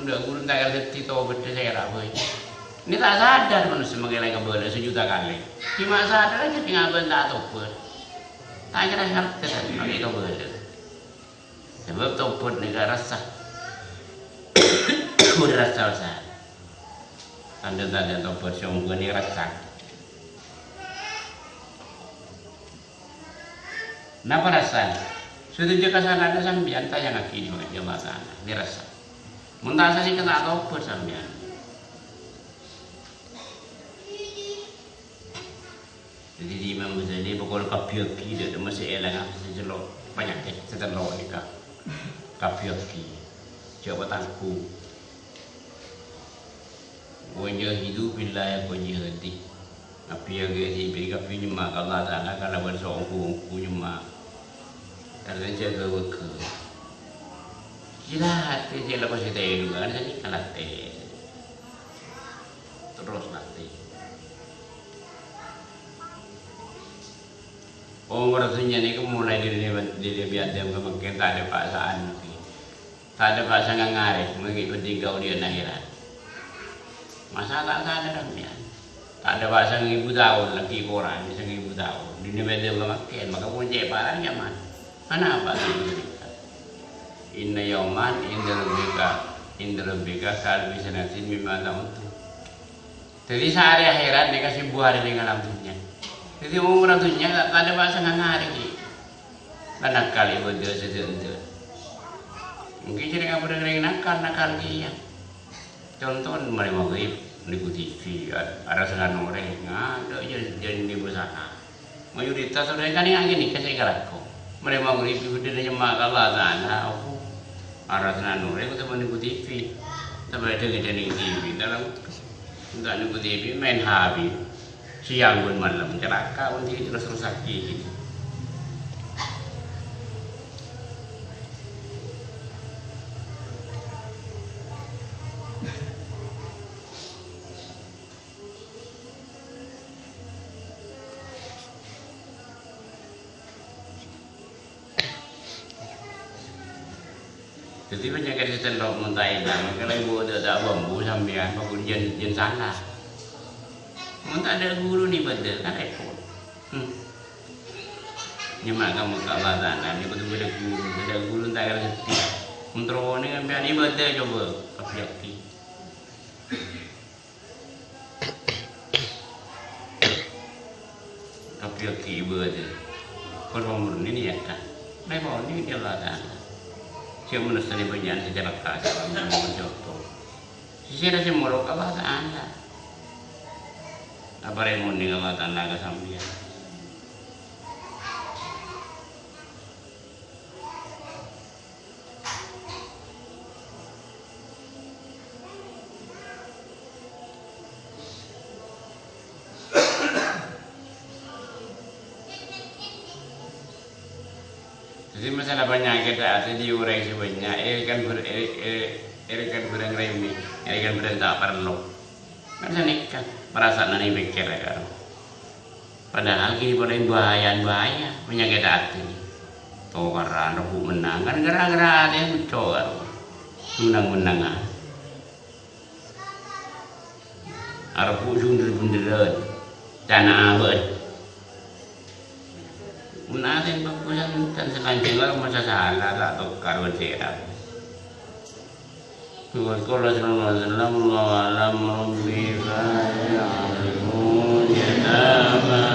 udah guru tak ada tito berde saya rabai. Ini tak sadar manusia mengelai kebele sejuta kali. Cuma sadar aja tinggal benda topper. Tak kira ngerti tadi mengelai kebele. Sebab topper negara rasa. Udah rasa usah. Tanda-tanda topper semua ni rasa. Napa rasa? Sudah jika sana ada sambian tayang kaki di mata ni rasa. Muntah sih kena topper sambian. Jadi di Imam Ghazali pokok kapiaki dia masih elang sejelok banyak setelok nikah kapiaki coba tangku wajah hidup bila aku jihadi kapiaki beri kapi nyuma Allah Taala kalau bersongku nyuma karena jaga waktu jelas dia lepas kita itu kan jadi kalah terus nanti. Oh, rasanya ni mulai dari biadam ke mungkin tak ada paksaan lagi. Tak ada paksaan ngarik mengikuti kau dia akhirat. Masa tak sadar dia. Tak ada paksaan ibu tahun lagi orang, bisa ibu tahun. Di biadam ke mungkin maka pun cek parang nyaman. Mana apa itu? Inna yauman indra rabbika kalbi sanatin mimma ta'utu. Jadi sehari akhirat dikasih buah dari alam dunia. Jadi orang dunia tak ada bahasa ngari ni. Nak kali benda sesuatu. Mungkin jadi kamu dengerin nakal dia. Contoh mereka maghrib di TV ada senang orang ada jadi di bersana. Mayoritas orang kan yang gini kasih kalako. Mereka maghrib itu dia mak Allah Taala. Ada senang orang kita menunggu TV. Tapi ada jadi TV dalam untuk menunggu TV main habis. Siang pun malam celaka pun dia terus sakit. Jadi penyakit setelok muntah hilang. Kalau ibu ada bambu sambian, pakun jen salah. Muntah ada guru ni betul kan repot. Nyemak kamu tak badan, ni betul ada guru tak ada hati. Mentro ni kan biar ni betul coba kapiaki. Kapiaki betul. Kalau umur ni ya kan, memang ni dia badan. Siapa manusia ni banyak secara kasar, memang contoh. Sisi rasa morok Allah Taala. Apa yang mending Allah Taala ke sambian. Jadi masalah penyakit ada di orang sebanyak, kan berang remi, kan berang tak perlu. Kan nikah. Perasaan ini mikir kan. Padahal kini pada bahaya penyakit hati. Tuh karena aku menang kan gara-gara ada yang coba menang. Aku sundel-bundelan tanah abad. Menang yang bagus dan selanjutnya masa salah tak tahu karuan serap. Kalau selama alam Rabbi fa'alamu jadama